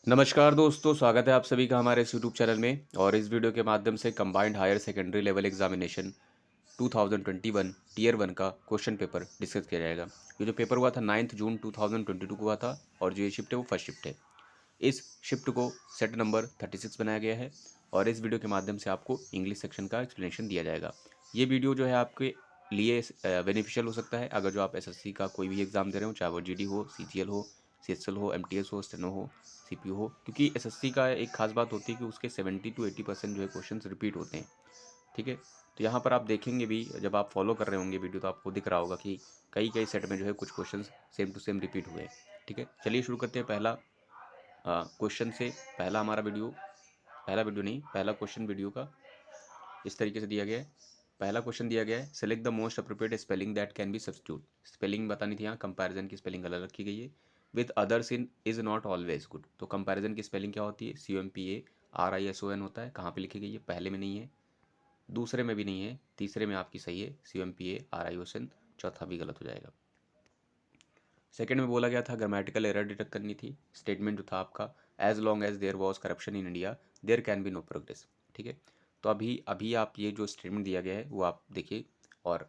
नमस्कार दोस्तों, स्वागत है आप सभी का हमारे इस यूट्यूब चैनल में। और इस वीडियो के माध्यम से combined higher secondary level examination 2021 tier 1 का क्वेश्चन पेपर डिस्कस किया जाएगा। ये जो पेपर हुआ था 9 जून 2022 को हुआ था और जो ये शिफ्ट है वो फर्स्ट शिफ्ट है। इस शिफ्ट को सेट नंबर 36 बनाया गया है और इस वीडियो के माध्यम से आपको इंग्लिश सेक्शन का एक्सप्लेनेशन दिया जाएगा। ये वीडियो जो है आपके लिए बेनिफिशियल हो सकता है अगर जो आप एसएससी का कोई भी एग्ज़ाम दे रहे हो, चाहे वो जीडी हो, सीजीएल हो, सीएसएल हो, एमटीएस हो, स्टेनो हो, सीपीयू हो। क्योंकि एसएससी का एक खास बात होती है कि उसके 70 to 80% जो है क्वेश्चन रिपीट होते हैं। ठीक है, तो यहाँ पर आप देखेंगे भी, जब आप फॉलो कर रहे होंगे वीडियो तो आपको दिख रहा होगा कि कई कई सेट में जो है कुछ question same to same repeat हुए हैं। ठीक है, चलिए शुरू करते हैं। पहला क्वेश्चन से पहला क्वेश्चन वीडियो का इस तरीके से दिया गया है। पहला क्वेश्चन दिया गया है, select the most appropriate spelling that can B substitute. Spelling बतानी थी, यहाँ कंपैरिजन की स्पेलिंग अलग रखी गई है। With others in is not always good. तो कंपैरिजन की स्पेलिंग क्या होती है? CUMPARISON होता है। कहाँ पे लिखी गई है? पहले में नहीं है, दूसरे में भी नहीं है, तीसरे में आपकी सही है CUMPARISON, चौथा भी गलत हो जाएगा। सेकंड में बोला गया था ग्रामेटिकल एरर डिटेक्ट करनी थी। स्टेटमेंट जो था आपका, as long as there was corruption in India there can be no progress. ठीक है, तो अभी अभी आप ये जो स्टेटमेंट दिया गया है वो आप देखिए और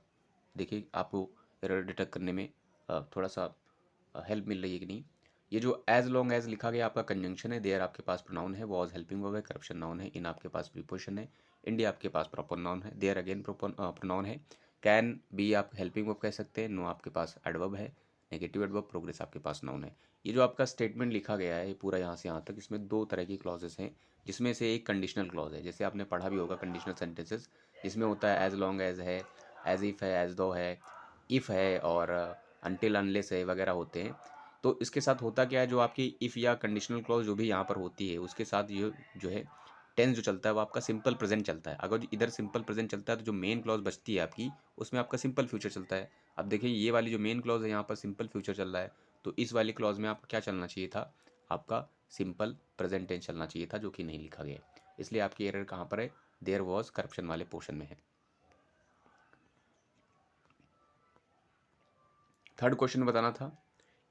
देखिए आपको एरर डिटेक्ट करने में थोड़ा सा हेल्प मिल रही है कि नहीं। ये जो एज लॉन्ग एज लिखा गया आपका कंजंक्शन है, देयर आपके पास प्रोनाउन है, वॉज हेल्पिंग वर्ब है, करप्शन नाउन है, इन आपके पास प्रीपोजिशन है, इंडिया आपके पास प्रॉपर नाउन है, देयर अगेन प्रोनाउन है, कैन बी आप हेल्पिंग वर्ब कह सकते हैं, नो आपके पास एडवर्ब है, नेगेटिव एडवर्ब, प्रोग्रेस आपके पास नाउन है। ये जो आपका स्टेटमेंट लिखा गया है पूरा यहाँ से यहाँ तक, इसमें दो तरह की क्लॉजेस हैं, जिसमें से एक कंडीशनल क्लॉज है। जैसे आपने पढ़ा भी होगा कंडीशनल सेंटेंसेस, जिसमें होता है एज लॉन्ग एज है, एज इफ़ है, एज दो है, इफ़ है और अनटिल अनलेस है वगैरह होते हैं। तो इसके साथ होता क्या है, जो आपकी इफ़ या कंडीशनल क्लॉज जो भी यहाँ पर होती है उसके साथ ये जो है टेंस जो चलता है वो आपका सिंपल प्रेजेंट चलता है। अगर इधर सिंपल प्रेजेंट चलता है तो जो मेन क्लॉज बचती है आपकी, उसमें आपका सिंपल फ्यूचर चलता है। अब देखिए ये वाली जो मेन क्लॉज है यहाँ पर सिंपल फ्यूचर चल रहा है, तो इस वाली क्लॉज में आपका क्या चलना चाहिए था? आपका सिंपल प्रेजेंट टेंस चलना चाहिए था, जो कि नहीं लिखा गया है। इसलिए आपकी एरर कहाँ पर है? देयर वॉज करप्शन वाले पोर्शन में है। थर्ड क्वेश्चन बताना था,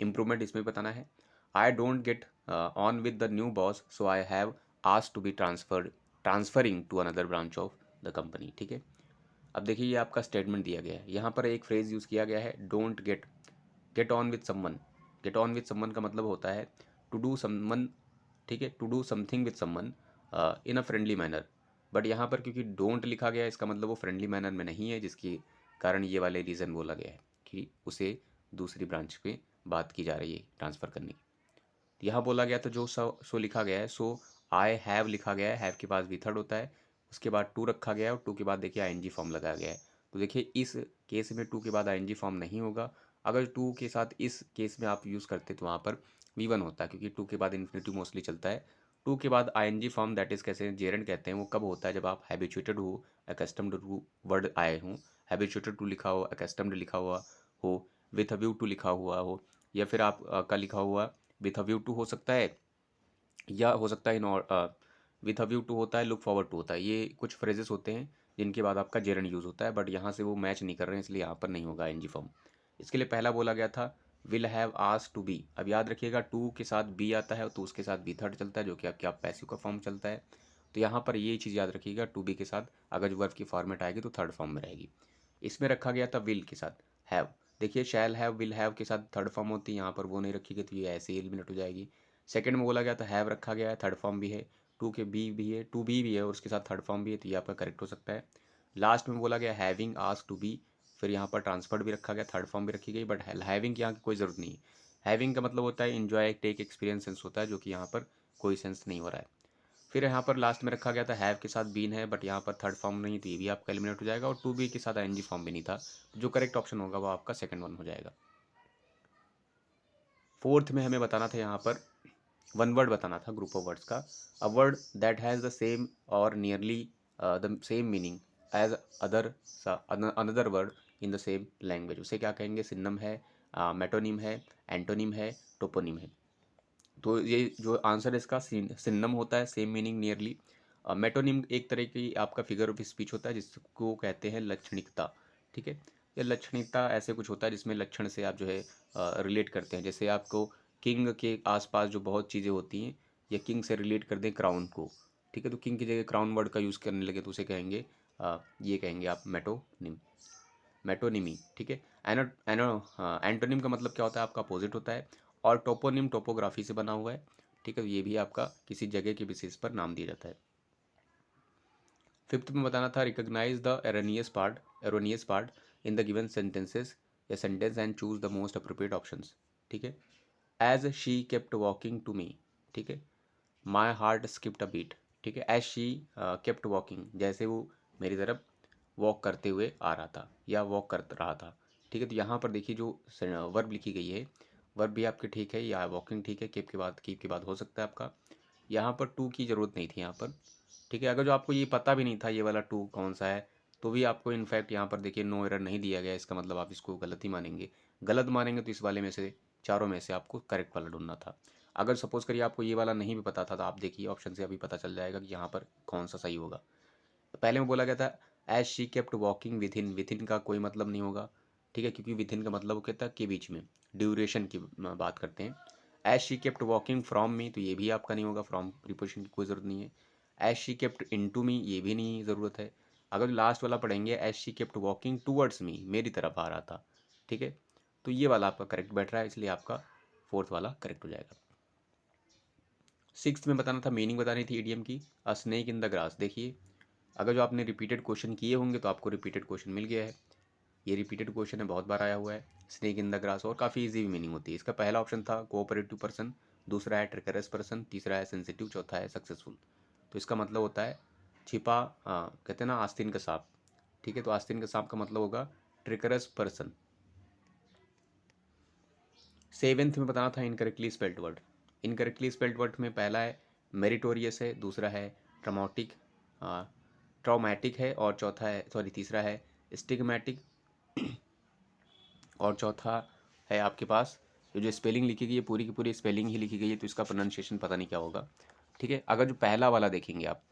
इम्प्रूवमेंट इसमें बताना है। I don't get on with the new boss so I have asked to be transferring to another branch of the company. ठीक है, अब देखिए ये आपका स्टेटमेंट दिया गया है, यहाँ पर एक फ्रेज यूज़ किया गया है, don't get. Get on with someone, get on with someone का मतलब होता है टू डू समवन। ठीक है, to do something with someone in a friendly manner. But यहाँ पर क्योंकि डोंट लिखा गया है, इसका मतलब वो फ्रेंडली मैनर में नहीं है, जिसके कारण ये वाले रीज़न बोला गया है कि उसे दूसरी ब्रांच पे बात की जा रही है ट्रांसफ़र करने की। यहाँ बोला गया था जो सो लिखा गया है, सो आई हैव लिखा गया है, हैव के पास भी थर्ड होता है, उसके बाद टू रखा गया है और टू के बाद देखिए आईएनजी फॉर्म लगाया गया है। तो देखिए इस केस में टू के बाद आईएनजी फॉर्म नहीं होगा। अगर टू के साथ इस केस में आप यूज़ करते तो वहाँ पर V1 होता है, क्योंकि टू के बाद इन्फिनेटिव मोस्टली चलता है। टू के बाद आईएनजी फॉर्म दैट इज कैसे जेरेंट कहते हैं, वो कब होता है? जब आप हैबिचुएटेड हो, अकस्टम्ड टू वर्ड आए हों, हैबिचुएटेड टू लिखा हो, अकस्टम्ड लिखा हुआ हो, विथ अ व्यू टू लिखा हुआ हो, या फिर आप का लिखा हुआ विथ अ व्यू टू हो सकता है, या हो सकता है विथ अ व्यू टू होता है, लुक फॉरवर्ड टू होता है। ये कुछ फ्रेजेस होते हैं जिनके बाद आपका जेरंड यूज़ होता है, बट यहाँ से वो मैच नहीं कर रहे हैं, इसलिए यहाँ पर नहीं होगा एनजी फॉर्म। इसके लिए पहला बोला गया था will have ask to be. अब याद रखिएगा टू के साथ बी आता है तो उसके साथ बी थर्ड चलता है, जो कि आपके आप पैसिव का फॉर्म चलता है। तो यहाँ पर ये चीज़ याद रखिएगा, टू बी के साथ अगर जो वर्ब की फॉर्मेट आएगी तो थर्ड फॉर्म में रहेगी। इसमें रखा गया था विल के साथ हैव। देखिए शैल हैव विल हैव के साथ थर्ड फॉर्म होती है, यहाँ पर वो नहीं रखी गई तो ये ऐसे ही एलिमिनेट हो जाएगी। सेकंड में बोला गया था हैव रखा गया है, थर्ड फॉर्म भी है, टू के बी भी है, टू बी भी है और उसके साथ थर्ड फॉर्म भी है, तो ये आपका करेक्ट हो सकता है। लास्ट में बोला गया हैविंग आस्क टू बी, फिर यहाँ पर ट्रांसफर्ड भी रखा गया, थर्ड फॉर्म भी रखी गई, बट हैविंग की यहाँ की कोई ज़रूरत नहीं है। हैविंग का मतलब होता है इन्जॉय टेक एक्सपीरियंस सेंस होता है, जो कि यहाँ पर कोई सेंस नहीं हो रहा है। फिर यहाँ पर लास्ट में रखा गया था हैव के साथ बीन है, बट यहाँ पर थर्ड फॉर्म नहीं, तो ये भी आपका एलिमिनेट हो जाएगा, और टू बी के साथ आईएनजी फॉर्म भी नहीं था, तो जो करेक्ट ऑप्शन होगा वो आपका सेकंड वन हो जाएगा। फोर्थ में हमें बताना था यहाँ पर वन वर्ड बताना था, ग्रुप ऑफ वर्ड्स का। A word that has the same और nearly the same meaning as other another word in the same language, उसे क्या कहेंगे? सिनम है, मेटोनिम है, एंटोनिम है, टोपोनिम है। तो ये जो आंसर है इसका सिनम होता है, सेम मीनिंग नियरली। मेटोनिम एक तरह की आपका फिगर ऑफ स्पीच होता है जिसको कहते हैं लक्षणिकता। ठीक है, ये लक्षणिकता ऐसे कुछ होता है जिसमें लक्षण से आप जो है रिलेट करते हैं। जैसे आपको किंग के आसपास जो बहुत चीज़ें होती हैं, या किंग से रिलेट कर दें क्राउन को, ठीक है, तो किंग की जगह क्राउन वर्ड का यूज़ करने लगे तो उसे कहेंगे ये कहेंगे आप मेटोनिम, मेटोनिमी, ठीक है। एंटोनिम का मतलब क्या होता है, आपका अपोजिट होता है। और टोपोनिम टोपोग्राफी से बना हुआ है, ठीक है, तो ये भी आपका किसी जगह के विशेष पर नाम दिया जाता है। फिफ्थ में बताना था recognize the erroneous part in the given sentences या sentence and choose the most appropriate options, ठीक है। As she kept walking to me, ठीक है, my heart skipped a beat, ठीक है। एज शी केप्ट वॉकिंग, जैसे वो मेरी तरफ वॉक करते हुए आ रहा था या वॉक कर रहा था, ठीक है। तो यहाँ पर देखिए जो वर्ब लिखी गई है, वर्ब भी आपके ठीक है, या वॉकिंग ठीक है, कीप के बाद हो सकता है आपका। यहाँ पर टू की ज़रूरत नहीं थी यहाँ पर, ठीक है। अगर जो आपको ये पता भी नहीं था ये वाला टू कौन सा है, तो भी आपको इनफैक्ट यहाँ पर देखिए नो एरर नहीं दिया गया, इसका मतलब आप इसको गलत ही मानेंगे। गलत मानेंगे तो इस वाले में से, चारों में से आपको करेक्ट वाला ढूंढना था। अगर सपोज करिए आपको ये वाला नहीं भी पता था, तो आप देखिए ऑप्शन से अभी पता चल जाएगा कि यहाँ पर कौन सा सही होगा। तो पहले में बोला गया था as she kept walking within का कोई मतलब नहीं होगा, ठीक है, क्योंकि विद इन का मतलब वो कहता है के बीच में, ड्यूरेशन की बात करते हैं। As she kept walking from me, तो ये भी आपका नहीं होगा, फ्रॉम प्रीपोजिशन की कोई ज़रूरत नहीं है। As she kept into me, ये भी नहीं ज़रूरत है। अगर लास्ट वाला पढ़ेंगे as she kept walking towards me, मेरी तरफ आ रहा था, ठीक है, तो ये वाला आपका करेक्ट बैठ रहा है, इसलिए आपका फोर्थ वाला करेक्ट हो जाएगा। सिक्स्थ में बताना था, मीनिंग बतानी थी इडियम की, अ स्नेक इन द ग्रास। देखिए अगर जो आपने रिपीटेड क्वेश्चन किए होंगे तो आपको रिपीटेड क्वेश्चन मिल गया है, ये रिपीटेड क्वेश्चन है, बहुत बार आया हुआ है, स्नेक इन द ग्रास, और काफ़ी इजी मीनिंग होती है इसका। पहला ऑप्शन था कोऑपरेटिव पर्सन, दूसरा है ट्रिकरस पर्सन, तीसरा है सेंसिटिव, चौथा है सक्सेसफुल। तो इसका मतलब होता है छिपा, कहते हैं ना आस्तीन का सांप, ठीक है, तो आस्तीन का सांप का मतलब होगा ट्रिकरस पर्सन। सेवेंथ में बताना था incorrectly spelled word. Incorrectly spelled word में पहला है मेरिटोरियस है, दूसरा है ट्रामेटिक, ट्रॉमेटिक है, और चौथा है, सॉरी, तीसरा है स्टिग्मेटिक, और चौथा है आपके पास जो स्पेलिंग लिखी गई है पूरी की पूरी स्पेलिंग ही लिखी गई है, तो इसका प्रोनाउंसिएशन पता नहीं क्या होगा, ठीक है। अगर जो पहला वाला देखेंगे आप,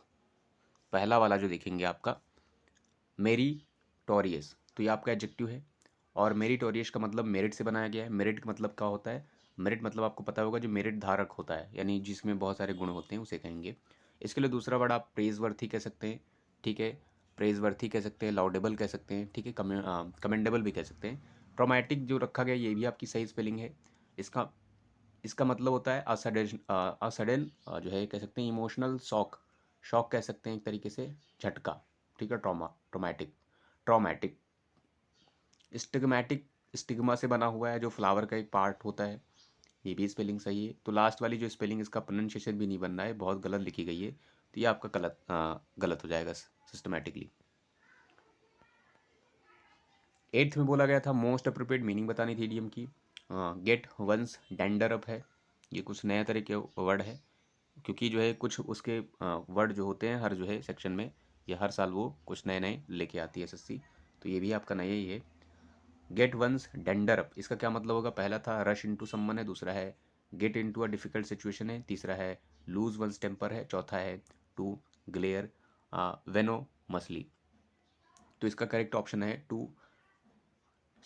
पहला वाला जो देखेंगे आपका मेरिटोरियस, तो ये आपका एडजेक्टिव है, और मेरिटोरियस का मतलब मेरिट से बनाया गया है। मेरिट का मतलब क्या होता है, मेरिट मतलब आपको पता होगा जो मेरिट धारक होता है, यानी जिसमें बहुत सारे गुण होते हैं उसे कहेंगे। इसके लिए दूसरा वर्ड आप प्रेज वर्थी कह सकते हैं, ठीक है, प्रेज वर्थी कह सकते हैं, लाउडेबल कह सकते हैं, ठीक है, कमेंडेबल भी कह सकते हैं। ट्रोमैटिक जो रखा गया ये भी आपकी सही स्पेलिंग है। इसका इसका मतलब होता है असडन जो है कह सकते हैं इमोशनल शॉक, शॉक कह सकते हैं एक तरीके से, झटका, ठीक है, ट्रोमैटिक, ट्रॉमेटिक। स्टिग्मैटिक, स्टिग्मा से बना हुआ है, जो फ्लावर का एक पार्ट होता है, ये भी स्पेलिंग सही है। तो लास्ट वाली जो स्पेलिंग, इसका प्रोनाउंसिएशन भी नहीं बन रहा है, बहुत गलत लिखी गई है, तो ये आपका गलत हो जाएगा सिस्टमेटिकली। एट्थ में बोला गया था मोस्ट अप्रोप्रिएट मीनिंग बतानी थी इडियम की, गेट वंस डेंडर अप है, ये कुछ नया तरह के वर्ड है, क्योंकि जो है कुछ उसके वर्ड जो होते हैं हर जो है सेक्शन में, या हर साल वो कुछ नए नए लेके आती है एसएससी, तो ये भी आपका नया ही है। गेट वंस डेंडर अप, इसका क्या मतलब होगा, पहला था रश इनटू समवन है, दूसरा है get into a difficult situation है, तीसरा है लूज वंस टेम्पर है, चौथा है टू ग्लेयर वेनोमसली। तो इसका करेक्ट ऑप्शन है two,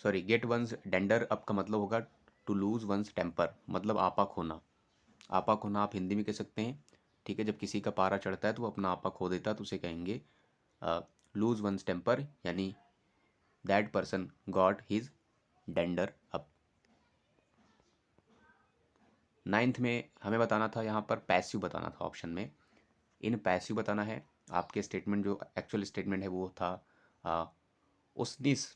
sorry, get one's dander up का मतलब होगा टू लूज वंस टेम्पर, मतलब आपा खोना। आपा खोना आप हिंदी में कह सकते हैं, ठीक है, जब किसी का पारा चढ़ता है तो वो अपना आपा खो देता है, तो उसे कहेंगे लूज वंस टेम्पर, यानी that person got his dander up. Ninth में हमें बताना था यहाँ पर पैसिव बताना था ऑप्शन में, इन पैसिव बताना है। आपके स्टेटमेंट जो एक्चुअल स्टेटमेंट है वो था उसनिस,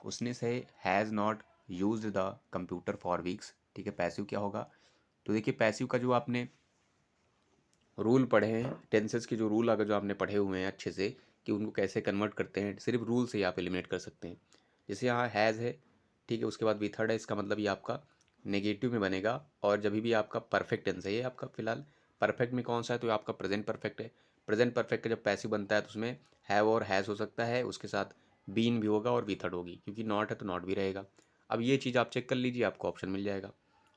उसनिस है has not use the computer for weeks, ठीक है। पैसिव क्या होगा, तो देखिए पैसिव का जो आपने रूल पढ़े हैं, टेंसेस के जो रूल अगर जो आपने पढ़े हुए हैं अच्छे से कि उनको कैसे कन्वर्ट करते हैं, सिर्फ रूल से ही आप एलिमिनेट कर सकते हैं। जैसे यहाँ हैज़ है, ठीक है, उसके बाद वी थर्ड है, इसका मतलब ये आपका नेगेटिव में बनेगा, और जब भी आपका परफेक्ट टेंस है, ये आपका फिलहाल परफेक्ट में कौन सा है, तो आपका प्रेजेंट परफेक्ट है। प्रेजेंट परफेक्ट का जब पैसिव बनता है तो उसमें हैव और हैज़ हो सकता है, उसके साथ बीन भी होगा और वी थर्ड होगी, क्योंकि नॉट है तो नॉट भी रहेगा। अब ये चीज़ आप चेक कर लीजिए, आपको ऑप्शन मिल जाएगा।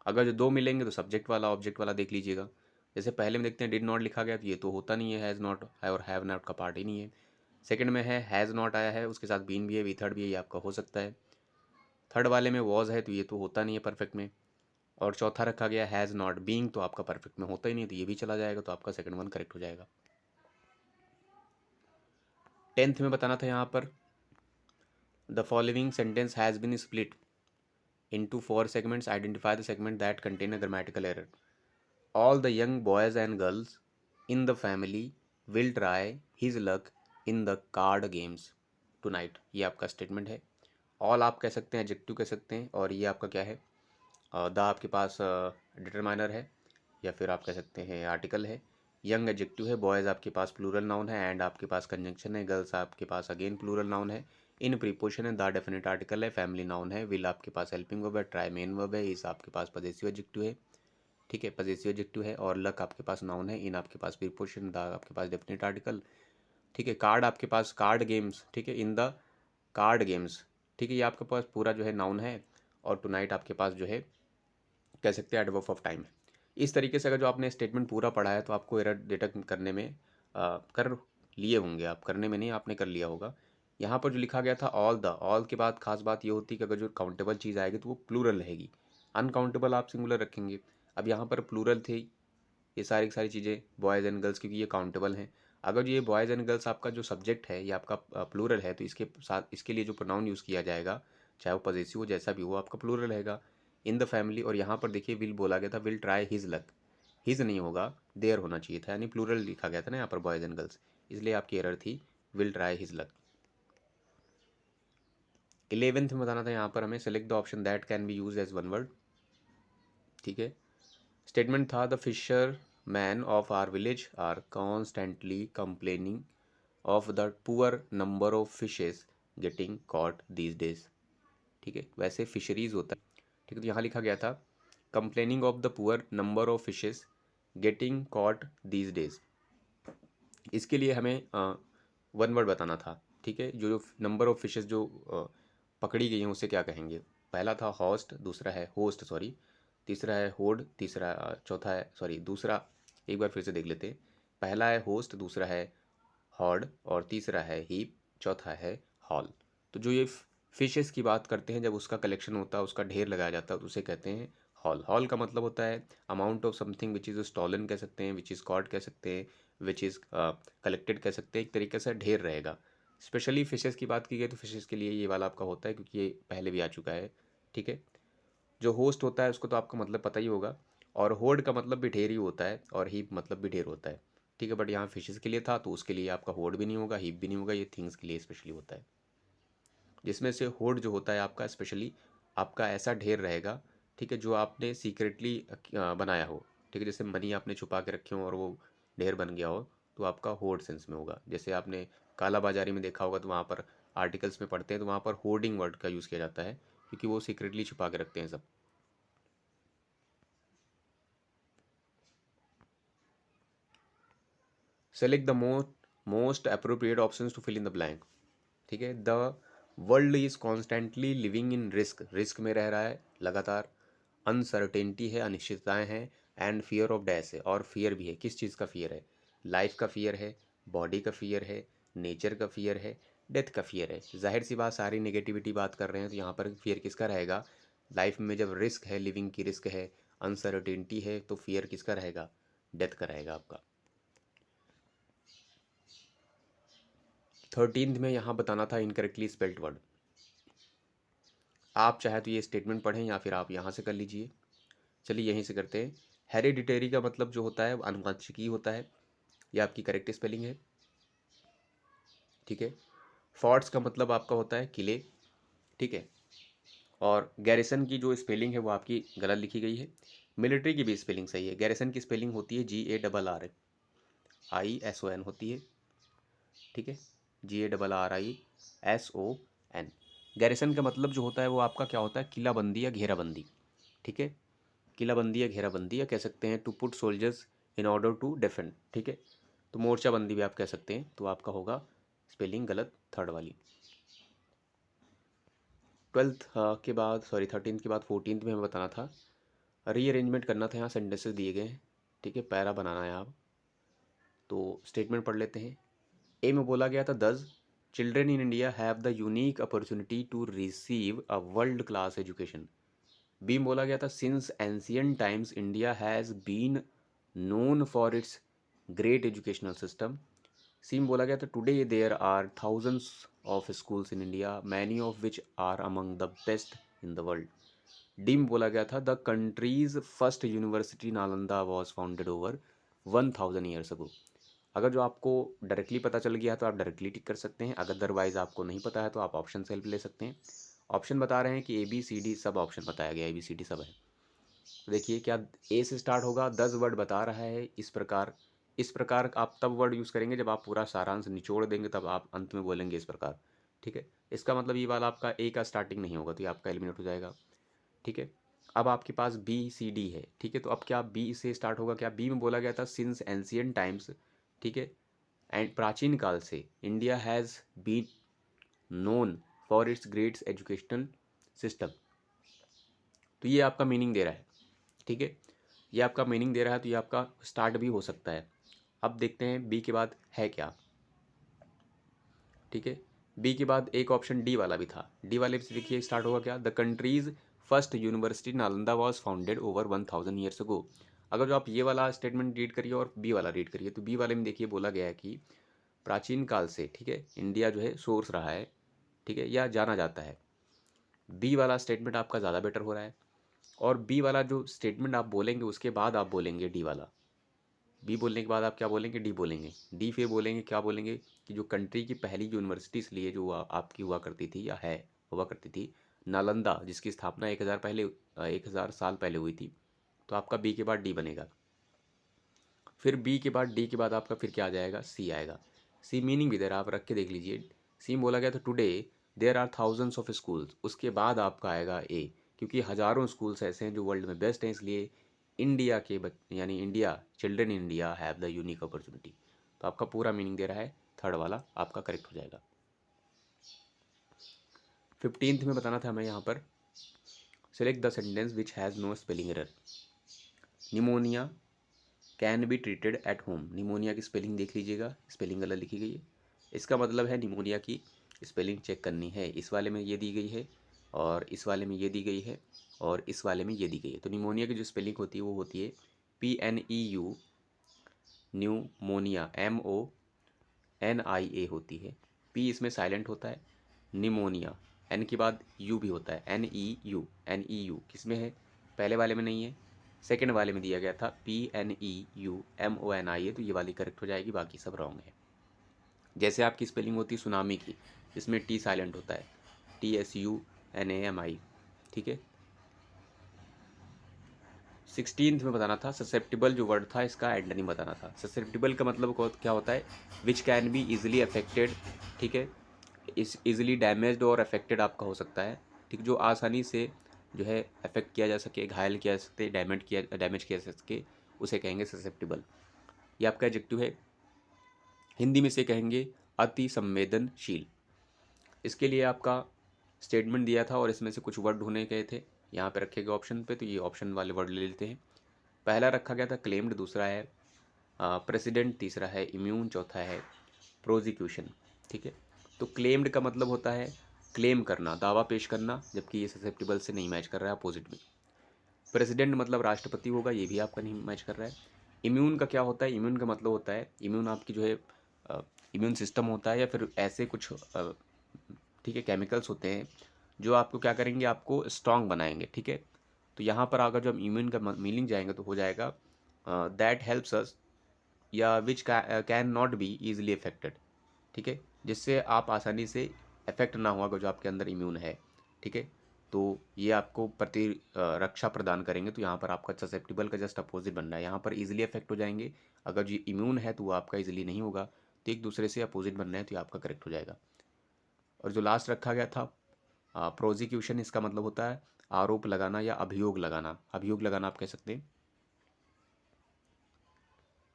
अगर जो दो मिलेंगे तो सब्जेक्ट वाला ऑब्जेक्ट वाला देख लीजिएगा। जैसे पहले में देखते हैं डिड नॉट लिखा गया, तो ये तो होता नहीं है, हैज़ नॉट है और हैव नॉट का पार्ट ही नहीं है। सेकंड में है हैज़ नॉट आया है, उसके साथ बीन भी है, वी थर्ड भी है, ये आपका हो सकता है। थर्ड वाले में वॉज है, तो ये तो होता नहीं है परफेक्ट में। और चौथा रखा गया हैज़ नॉट, बीइंग तो आपका परफेक्ट में होता ही नहीं, तो ये भी चला जाएगा, तो आपका सेकंड वन करेक्ट हो जाएगा। 10th में बताना था यहाँ पर the following sentence has been split into 4 segments. Identify the segment that contain a grammatical error. All the young boys and girls in the family will try his luck in the card games tonight. ये आपका statement है। All आप कह सकते हैं, adjective कह सकते हैं, और ये आपका क्या है, द आपके पास डिटरमाइनर है, या फिर आप कह सकते हैं आर्टिकल है। यंग एडजेक्टिव है, बॉयज़ आपके पास प्लूरल नाउन है, एंड आपके पास कंजंक्शन है, गर्ल्स आपके पास अगेन प्लूरल नाउन है, इन प्रीपोजिशन है, द डेफिनेट आर्टिकल है, फैमिली नाउन है, विल आपके पास हेल्पिंग वर्ब है, ट्राई मेन वर्ब है, इस आपके पास पजेसिव एडजेक्टिव है, ठीक है, पजेसिव एडजेक्टिव है, और लक आपके पास नाउन है, इन आपके पास प्रीपोजिशन, द आपके पास डेफिनेट आर्टिकल, ठीक है, कार्ड आपके पास कार्ड गेम्स, ठीक है, इन द कार्ड गेम्स, ठीक है, ये आपके पास पूरा जो है नाउन है, और टुनाइट आपके पास जो है कह सकते हैं एडवर्ब ऑफ टाइम है। इस तरीके से अगर जो आपने स्टेटमेंट पूरा पढ़ा है तो आपको एरर डिटेक्ट करने में कर लिए होंगे आप, करने में नहीं, आपने कर लिया होगा। यहाँ पर जो लिखा गया था ऑल के बाद खास बात ये होती है कि अगर जो काउंटेबल चीज़ आएगी तो वो प्लूरल रहेगी, अनकाउंटेबल आप सिंगुलर रखेंगे। अब यहाँ पर प्लूरल थे ये सारी की सारी चीज़ें बॉयज़ एंड गर्ल्स, क्योंकि ये काउंटेबल हैं। अगर ये बॉयज़ एंड गर्ल्स आपका जो सब्जेक्ट है ये आपका प्लूरल है, तो इसके साथ इसके लिए जो प्रोनाउन यूज़ किया जाएगा, चाहे वो पॉजेसिव हो जैसा भी हो, आपका प्लूरल रहेगा, इन द फैमिली। और यहाँ पर देखिए विल बोला गया था, will try his luck, his नहीं होगा, देयर होना चाहिए था, यानी प्लूरल लिखा गया था ना यहाँ पर बॉयज़ एंड गर्ल्स, इसलिए आपकी एरर थी, will try his luck. 11th में बताना था यहाँ पर हमें select the option that can be use as one word, ठीक है। स्टेटमेंट था the fisherman of our village are constantly complaining of the poor number of fishes getting caught these days, ठीक है, वैसे फिशरीज होता है, ठीक है, तो यहाँ लिखा गया था complaining of the poor number of fishes getting caught these days. इसके लिए हमें वन वर्ड बताना था, ठीक है, जो नंबर ऑफ फिशेस जो पकड़ी गई हैं उसे क्या कहेंगे। पहला था होस्ट, दूसरा है होस्ट सॉरी, तीसरा है होड, तीसरा चौथा है सॉरी दूसरा, एक बार फिर से देख लेते हैं। पहला है होस्ट, दूसरा है हॉर्ड, और तीसरा है हीप, चौथा है हॉल। तो जो ये फिशेस की बात करते हैं, जब उसका कलेक्शन होता है, उसका ढेर लगाया जाता है, तो उसे कहते हैं हॉल। हॉल का मतलब होता है amount of something which is stolen कह सकते हैं, विच इज़ कॉट कह सकते हैं, विच इज़ कलेक्टेड कह सकते हैं, एक तरीके से ढेर रहेगा। स्पेशली फिशेस की बात की गई तो फिशेस के लिए ये वाला आपका होता है, क्योंकि ये पहले भी आ चुका है, ठीक है। जो होस्ट होता है उसको तो आपका मतलब पता ही होगा, और होर्ड का मतलब भी ढेर ही होता है, और हीप मतलब भी ढेर होता है, ठीक है। बट यहाँ फिशेस के लिए था तो उसके लिए आपका होर्ड भी नहीं होगा, हीप भी नहीं होगा, ये थिंग्स के लिए स्पेशली होता है, जिसमें से होर्ड जो होता है आपका स्पेशली आपका ऐसा ढेर रहेगा, ठीक है, जो आपने सीक्रेटली बनाया हो, ठीक है, जैसे मनी आपने छुपा के रखे हो और वो ढेर बन गया हो, तो आपका होर्ड सेंस में होगा। जैसे आपने काला बाजारी में देखा होगा तो वहाँ पर आर्टिकल्स में पढ़ते हैं तो वहाँ पर होर्डिंग वर्ड का यूज़ किया जाता है, क्योंकि वो सीक्रेटली छुपा के रखते हैं सब। Select the most appropriate option to fill in the blank, ठीक है। The world is constantly living in risk, risk में रह रहा है लगातार, अनसर्टेनिटी है, अनिश्चितताएं हैं, एंड फियर ऑफ डेथ है, और फियर भी है। किस चीज़ का फियर है, लाइफ का फियर है, बॉडी का फियर है, नेचर का फियर है, डेथ का फियर है। जाहिर सी बात, सारी नेगेटिविटी बात कर रहे हैं तो यहाँ पर फियर किसका रहेगा, लाइफ में जब रिस्क है, लिविंग की रिस्क है, अनसर्टेनिटी है, तो फियर किसका रहेगा, डेथ का रहेगा आपका। 13th में यहाँ बताना था इनकरेक्टली स्पेल्ड वर्ड। आप चाहे तो ये स्टेटमेंट पढ़ें या फिर आप यहाँ से कर लीजिए। चलिए यहीं से करते हैं। हेरिडिटेरी का मतलब जो होता है वो आनुवंशिकी होता है, ये आपकी करेक्ट स्पेलिंग है, ठीक है। फोर्ट्स का मतलब आपका होता है किले, ठीक है। और गैरिसन की जो स्पेलिंग है वो आपकी गलत लिखी गई है। मिलिट्री की भी स्पेलिंग सही है। गैरिसन की स्पेलिंग होती है GARRISON होती है, ठीक है, GARRISON। गैरिसन का मतलब जो होता है वो आपका क्या होता है, किलाबंदी या घेराबंदी, ठीक है, किलाबंदी या घेराबंदी, या कह सकते हैं to put soldiers in order to defend, ठीक है। तो मोर्चाबंदी भी आप कह सकते हैं, तो आपका होगा स्पेलिंग गलत थर्ड वाली। 12th के बाद सॉरी 13th के बाद 14th में हमें बताना था रीअरेंजमेंट करना था। यहाँ सेंटेंसेस दिए गए हैं, ठीक है, पैरा बनाना है आप। तो स्टेटमेंट पढ़ लेते हैं। ए में बोला गया था दस children in India have the unique opportunity to receive a world class education, B में बोला गया था since ancient times India has been known for its great educational system. C में बोला गया था today there are thousands of schools in India many of which are among the best in the world. D में बोला गया था the country's first university Nalanda was founded over 1000 years ago. अगर जो आपको डायरेक्टली पता चल गया तो आप डायरेक्टली टिक कर सकते हैं, अगर अदरवाइज आपको नहीं पता है तो आप ऑप्शन से हेल्प ले सकते हैं। ऑप्शन बता रहे हैं कि ए बी सी डी सब ऑप्शन बताया गया, ए बी सी डी सब है। तो देखिए क्या ए से स्टार्ट होगा, 10 वर्ड बता रहा है इस प्रकार। इस प्रकार आप तब वर्ड यूज़ करेंगे जब आप पूरा सारांश निचोड़ देंगे, तब आप अंत में बोलेंगे इस प्रकार। ठीक है, इसका मतलब ये वाला आपका ए का स्टार्टिंग नहीं होगा तो ये आपका एलिमिनेट हो जाएगा। ठीक है, अब आपके पास बी सी डी है। ठीक है, तो अब क्या बी से स्टार्ट होगा, क्या बी में बोला गया था सिंस एंशियंट टाइम्स। ठीक है, एंड प्राचीन काल से India has been known for its great educational system. तो ये आपका मीनिंग दे रहा है। ठीक है, ये आपका मीनिंग दे रहा है, तो ये आपका स्टार्ट भी हो सकता है। अब देखते हैं बी के बाद है क्या। ठीक है, बी के बाद एक ऑप्शन डी वाला भी था। डी वाले से देखिए स्टार्ट होगा क्या, the country's first university Nalanda was founded over 1000 years ago. अगर जो आप ये वाला स्टेटमेंट रीड करिए और बी वाला रीड करिए, तो बी वाले में देखिए बोला गया है कि प्राचीन काल से, ठीक है, इंडिया जो है सोर्स रहा है, ठीक है, या जाना जाता है। बी वाला स्टेटमेंट आपका ज़्यादा बेटर हो रहा है। और बी वाला जो स्टेटमेंट आप बोलेंगे उसके बाद आप बोलेंगे डी वाला। बी बोलने के बाद आप क्या बोलेंगे, डी बोलेंगे। डी फिर बोलेंगे, क्या बोलेंगे कि जो कंट्री की पहली यूनिवर्सिटी इसलिए जो आपकी हुआ करती थी या है हुआ करती थी, नालंदा, जिसकी स्थापना 1000 साल पहले हुई थी। तो आपका बी के बाद डी बनेगा। फिर बी के बाद डी के बाद आपका फिर क्या आ जाएगा, सी आएगा। सी मीनिंग भी दे रहा है, आप रख के देख लीजिए। सी में बोला गया था today there are thousands of schools, उसके बाद आपका आएगा ए, क्योंकि हज़ारों स्कूल्स ऐसे हैं जो वर्ल्ड में बेस्ट हैं, इसलिए इंडिया के यानी India, children in India have the unique opportunity. तो आपका पूरा मीनिंग दे रहा है, थर्ड वाला आपका करेक्ट हो जाएगा। 15th में बताना था हमें यहाँ पर, select the sentence which has no spelling error. Pneumonia can be treated at home. Pneumonia की स्पेलिंग देख लीजिएगा, स्पेलिंग गलत लिखी गई है। इसका मतलब है निमोनिया की स्पेलिंग चेक करनी है। इस वाले में ये दी गई है और इस वाले में ये दी गई है और इस वाले में ये दी गई है। तो निमोनिया की जो स्पेलिंग होती है वो होती है PNEU, न्यूमोनिया MONIA होती है। पी इसमें साइलेंट होता है। निमोनिया एन के बाद यू भी होता है, NEU किसमें है, पहले वाले में नहीं है, सेकंड वाले में दिया गया था PNEUMONIA, तो ये वाली करेक्ट हो जाएगी, बाकी सब रॉन्ग है। जैसे आपकी स्पेलिंग होती है सुनामी की, इसमें टी साइलेंट होता है, TSUNAMI। ठीक है, 16th में बताना था ससेप्टिबल जो वर्ड था इसका एंटोनिम बताना था। ससेप्टिबल का मतलब क्या होता है, which can be easily affected. ठीक है, इस इजिली डैमेज्ड और अफेक्टेड आपका हो सकता है। ठीक, जो आसानी से जो है अफेक्ट किया जा सके, घायल किया जा सकते, डैमेज किया जा सके, उसे कहेंगे ससेप्टिबल। ये आपका एडजेक्टिव है। हिंदी में से कहेंगे अति संवेदनशील। इसके लिए आपका स्टेटमेंट दिया था और इसमें से कुछ वर्ड ढूंढने गए थे, यहाँ पे रखे गए ऑप्शन पे, तो ये ऑप्शन वाले वर्ड ले लेते हैं। पहला रखा गया था क्लेम्ड, दूसरा है प्रेसिडेंट, तीसरा है इम्यून, चौथा है प्रोजिक्यूशन। ठीक है, तो क्लेम्ड का मतलब होता है क्लेम करना, दावा पेश करना, जबकि ये ससेप्टिबल से नहीं मैच कर रहा है, अपोजिट में। प्रेसिडेंट मतलब राष्ट्रपति होगा, ये भी आपका नहीं मैच कर रहा है। इम्यून का क्या होता है, इम्यून का मतलब होता है, इम्यून आपकी जो है इम्यून सिस्टम होता है या फिर ऐसे कुछ ठीक है केमिकल्स होते हैं जो आपको क्या करेंगे, आपको स्ट्रांग बनाएंगे। ठीक है, तो यहाँ पर अगर जब इम्यून का मीनिंग जाएंगे तो हो जाएगा दैट हेल्प्स अस, या which can not be easily affected. ठीक है, जिससे आप आसानी से अफेक्ट ना हुआ जो आपके अंदर इम्यून है। ठीक है, तो ये आपको रक्षा प्रदान करेंगे। तो यहाँ पर आपका ससेप्टिबल का जस्ट अपोजिट बन रहा है, यहाँ पर इजीली अफेक्ट हो जाएंगे। अगर जो इम्यून है तो वो आपका इजीली नहीं होगा, तो एक दूसरे से अपोजिट बन रहे हैं, तो ये आपका करेक्ट हो जाएगा। और जो लास्ट रखा गया था प्रोजिक्यूशन, इसका मतलब होता है आरोप लगाना या अभियोग लगाना। अभियोग लगाना आप कह सकते हैं।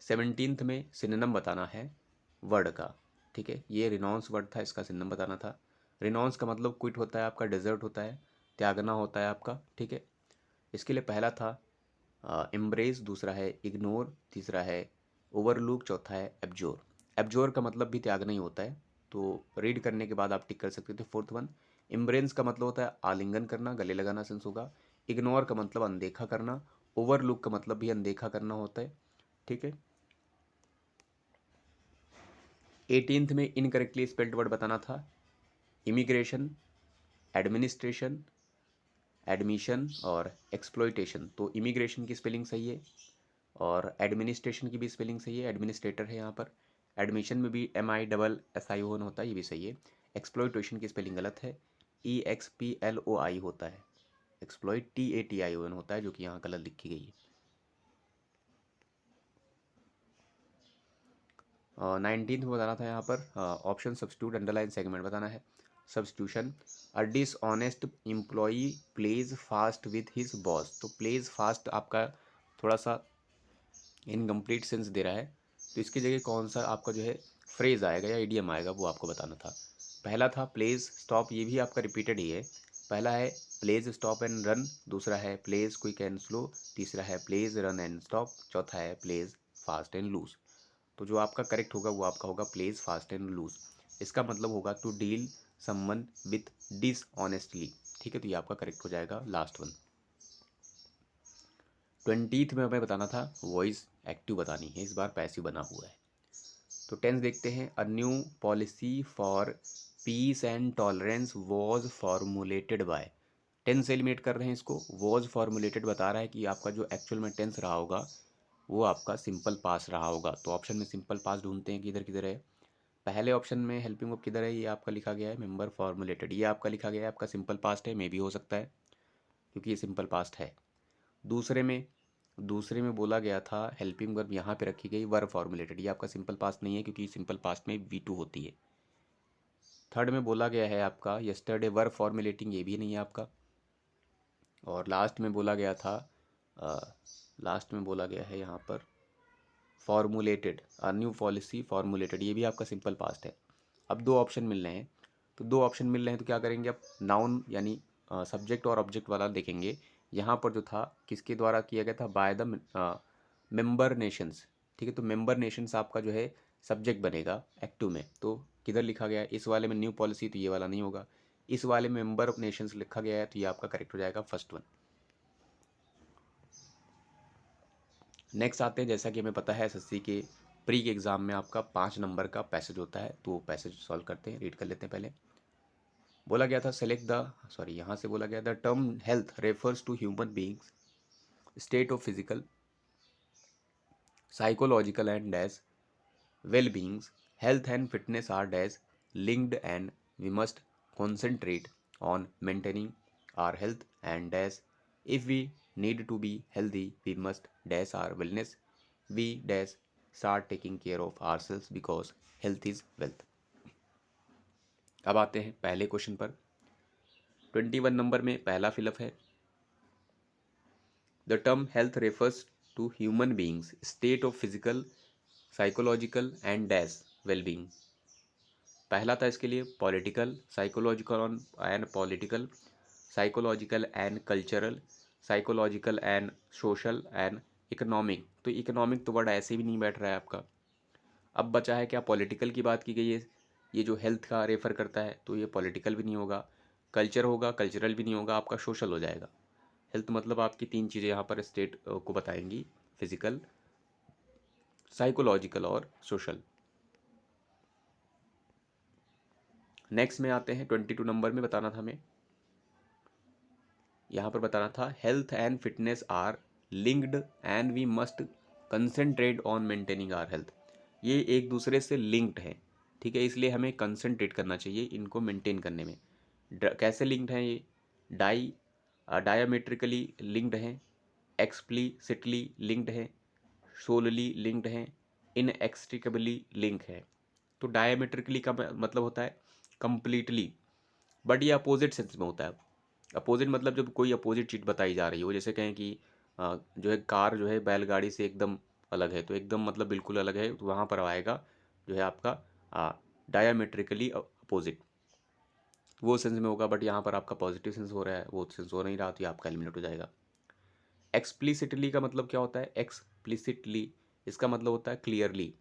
17th में सिनोनिम बताना है वर्ड का। ठीक है, ये रिनॉन्स वर्ड था, इसका सिनोनिम बताना था। रिनॉन्स का मतलब क्विट होता है आपका, डेजर्ट होता है, त्यागना होता है आपका। ठीक है, इसके लिए पहला था एम्ब्रेस, दूसरा है इग्नोर, तीसरा है ओवरलुक, चौथा है एब्जोर। एब्जोर का मतलब भी त्यागना ही होता है, तो रीड करने के बाद आप टिक कर सकते थे। फोर्थ वन, एम्ब्रेस का मतलब होता है आलिंगन करना, गले लगाना सेंस होगा। इग्नोर का मतलब अनदेखा करना, ओवरलुक का मतलब भी अनदेखा करना होता है, ठीक है। 18th में इनकरेक्टली स्पेल्ड वर्ड बताना था, इमिग्रेशन, एडमिनिस्ट्रेशन, एडमिशन और एक्सप्लॉयटेशन। तो इमिग्रेशन की स्पेलिंग सही है और एडमिनिस्ट्रेशन की भी स्पेलिंग सही है, एडमिनिस्ट्रेटर है यहाँ पर। एडमिशन में भी MISSION होता है, ये भी सही है। एक्सप्लॉयटेशन की स्पेलिंग गलत है, EXPLOI होता है, एक्सप्लॉयट TATION होता है, जो कि यहाँ गलत लिखी गई है। 19th में बताना था यहाँ पर ऑप्शन सब्स्टिट्यूट अंडरलाइन सेगमेंट बताना है। Substitution, a dishonest employee plays fast with his boss. तो प्लेज फास्ट आपका थोड़ा सा इनकम्प्लीट सेंस दे रहा है, तो इसकी जगह कौन सा आपका जो है फ्रेज आएगा या इडियम आएगा वो आपको बताना था। पहला था प्लेज स्टॉप, ये भी आपका रिपीटेड ही है। पहला है प्लेज स्टॉप एंड रन, दूसरा है प्लेज क्विक एंड स्लो, तीसरा है प्लेज रन एंड स्टॉप, चौथा है प्लेज फास्ट एंड लूज। तो जो आपका करेक्ट होगा वो आपका होगा प्लेज फास्ट एंड लूज। इसका मतलब होगा to deal someone with dishonestly, ठीक है। तो ये आपका करेक्ट हो जाएगा लास्ट वन। 20th में हमें बताना था वॉइस एक्टिव बतानी है, इस बार पैसिव बना हुआ है। तो 10th देखते हैं, a new policy for peace and tolerance was formulated by. Tense eliminate कर रहे हैं इसको, वॉज फॉर्मुलेटेड बता रहा है कि आपका जो एक्चुअल में टेंस रहा होगा वो आपका सिंपल पास रहा होगा। तो ऑप्शन में सिंपल पास ढूंढते हैं कि इधर किधर है। पहले ऑप्शन में हेल्पिंग वर्ब किधर है, ये आपका लिखा गया है मेंबर फॉर्मुलेटेड, ये आपका लिखा गया है आपका सिंपल पास्ट है, मे भी हो सकता है क्योंकि ये सिंपल पास्ट है। दूसरे में बोला गया था हेल्पिंग वर्ब यहाँ पे रखी गई वर्ब फॉर्मुलेटेड, ये आपका सिंपल पास्ट नहीं है क्योंकि सिंपल पास्ट में V2 होती है। थर्ड में बोला गया है आपका यस्टरडे वर्ब फॉर्मुलेटिंग, ये भी नहीं है आपका। और लास्ट में बोला गया है यहाँ पर फॉर्मुलेटेड, अ न्यू पॉलिसी फॉर्मुलेटेड, ये भी आपका सिंपल पास्ट है। अब दो ऑप्शन मिल रहे हैं, तो क्या करेंगे, अब नाउन यानी सब्जेक्ट और ऑब्जेक्ट वाला देखेंगे। यहाँ पर जो था किसके द्वारा किया गया था, बाय द मेंबर नेशंस, ठीक है। तो मेंबर नेशंस आपका जो है सब्जेक्ट बनेगा एक्टिव में। तो किधर लिखा गया है, इस वाले में न्यू पॉलिसी, तो ये वाला नहीं होगा। इस वाले में मेंबर ऑफ नेशंस लिखा गया है, तो ये आपका करेक्ट हो जाएगा फर्स्ट वन। नेक्स्ट आते हैं, जैसा कि हमें पता है SSC के प्री के एग्ज़ाम में आपका 5 नंबर का पैसेज होता है, तो वो पैसेज सॉल्व करते हैं, रीड कर लेते हैं। पहले बोला गया था यहाँ से बोला गया the term health refers to human beings state of physical psychological and dash well beings, health and fitness are dash linked and we must concentrate on maintaining our health and dash if we need to be healthy we must dash our wellness, we dash start taking care of ourselves because health is wealth। अब आते हैं पहले question पर। 21 number में पहला fill up है, the term health refers to human beings state of physical psychological and dash wellbeing. पहला था इसके लिए political psychological and cultural, psychological and social and economic. तो इकोनॉमिक तो वर्ड ऐसे भी नहीं बैठ रहा है आपका। अब बचा है क्या, पॉलिटिकल की बात की गई है, ये जो हेल्थ का रेफर करता है तो ये पॉलिटिकल भी नहीं होगा, कल्चर होगा, कल्चरल भी नहीं होगा, आपका सोशल हो जाएगा। हेल्थ मतलब आपकी 3 चीज़ें यहाँ पर स्टेट को बताएंगी, फिजिकल, साइकोलॉजिकल और सोशल। नेक्स्ट में आते हैं 22 नंबर में बताना था हमें, यहाँ पर बताना था health and fitness are linked and we must concentrate on maintaining our health. ये एक दूसरे से लिंक्ड है, ठीक है, इसलिए हमें कंसंट्रेट करना चाहिए इनको मेंटेन करने में। कैसे लिंक्ड हैं ये, डायमेट्रिकली लिंक्ड हैं, एक्सप्लिसिटली लिंक्ड हैं, सोलली लिंक्ड हैं, इनएक्सट्रिकेबली लिंक है। तो डायमेट्रिकली का मतलब होता है कंप्लीटली, बट ये अपोजिट सेंस में होता है। अपोजिट मतलब जब कोई अपोजिट चीज़ बताई जा रही हो, जैसे कहें कि जो है कार जो है बैलगाड़ी से एकदम अलग है, तो एकदम मतलब बिल्कुल अलग है, तो वहाँ पर आएगा जो है आपका डायमेट्रिकली अपोजिट, वो सेंस में होगा। बट यहाँ पर आपका पॉजिटिव सेंस हो रहा है, वो सेंस हो नहीं रहा, तो ये आपका एलिमिनेट हो जाएगा। एक्सप्लिसिटली का मतलब क्या होता है, एक्सप्लिसिटली इसका मतलब होता है क्लियरली,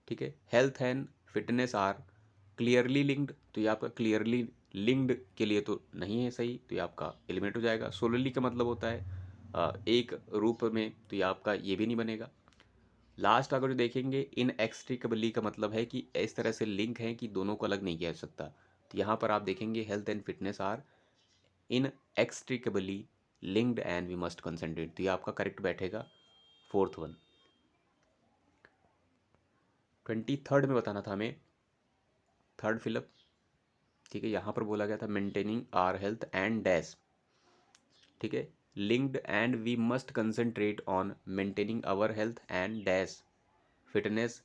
ठीक है। Health and fitness are clearly linked, तो ये आपका क्लियरली लिंक्ड के लिए तो नहीं है सही, तो ये आपका एलिमिनेट हो जाएगा। सोलरली का मतलब होता है एक रूप में, तो ये आपका ये भी नहीं बनेगा। लास्ट अगर जो देखेंगे, इनएक्सट्रिकेबली का मतलब है कि इस तरह से लिंक है कि दोनों को अलग नहीं किया जा सकता। तो यहाँ पर आप देखेंगे health and fitness are inextricably linked and we must concentrate, तो ये आपका करेक्ट बैठेगा फोर्थ वन। 23rd में बताना था हमें, थर्ड फिलअप, ठीक है। यहाँ पर बोला गया था maintaining our health and dash, ठीक है, linked and we must concentrate on maintaining our health and dash fitness.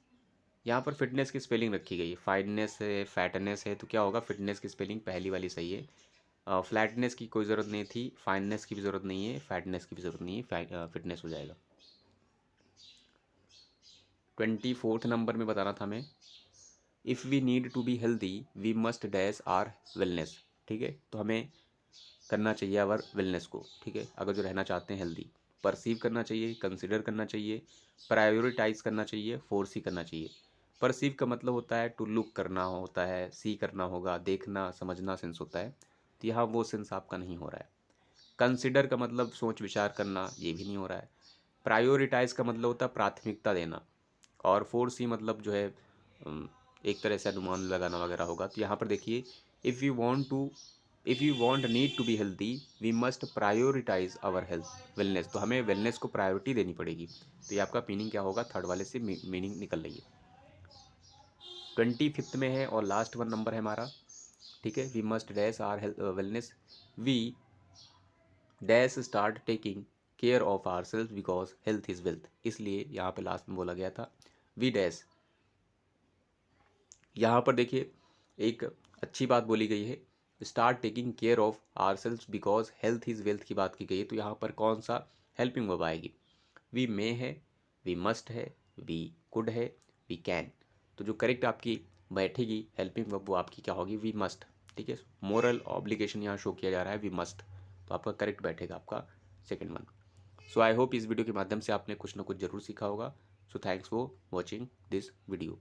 यहाँ पर फिटनेस की स्पेलिंग रखी गई है, फाइननेस है, फैटनेस है, तो क्या होगा, फिटनेस की स्पेलिंग पहली वाली सही है। फ्लैटनेस की कोई ज़रूरत नहीं थी, फाइननेस की भी ज़रूरत नहीं है, फैटनेस की भी ज़रूरत नहीं है, फिटनेस हो जाएगा। 24th नंबर में बताना था हमें, if we need to be healthy we must dash our wellness, ठीक है। तो हमें करना चाहिए आवर वेलनेस को, ठीक है, अगर जो रहना चाहते हैं हेल्दी। परसीव करना चाहिए, कंसिडर करना चाहिए, प्रायोरिटाइज करना चाहिए, फोर्सी करना चाहिए। परसीव का मतलब होता है टू लुक करना होता है, सी करना होगा, देखना समझना सेंस होता है, तो यहाँ वो सेंस आपका नहीं हो रहा है। कंसिडर का मतलब सोच विचार करना, ये भी नहीं हो रहा है। प्रायोरिटाइज का मतलब होता है प्राथमिकता देना, और फोर सी मतलब जो है एक तरह से अनुमान लगाना वगैरह होगा। तो यहाँ पर देखिए, if you want need to be healthy we must prioritise our health wellness, तो हमें वेलनेस को प्रायोरिटी देनी पड़ेगी। तो ये आपका मीनिंग क्या होगा, थर्ड वाले से मीनिंग निकल रही है। 25th में है और लास्ट वन नंबर है हमारा, ठीक है। We must dash our wellness, we dash start taking care of our self because health is wealth, इसलिए यहाँ पे लास्ट में बोला गया था वी डैश। यहाँ पर देखिए एक अच्छी बात बोली गई है, start taking care of our self because health is wealth की बात की गई है। तो यहाँ पर कौन सा हेल्पिंग वर्ब आएगी, वी मे है, वी मस्ट है, वी कुड है, वी कैन। तो जो करेक्ट आपकी बैठेगी हेल्पिंग वर्ब वो आपकी क्या होगी, वी मस्ट, ठीक है। मोरल ऑब्लिगेशन यहाँ शो किया जा रहा है वी मस्ट, तो आपका करेक्ट बैठेगा आपका second one. So I hope इस वीडियो के माध्यम से आपने कुछ ना कुछ जरूर सीखा होगा। So thanks for watching this video.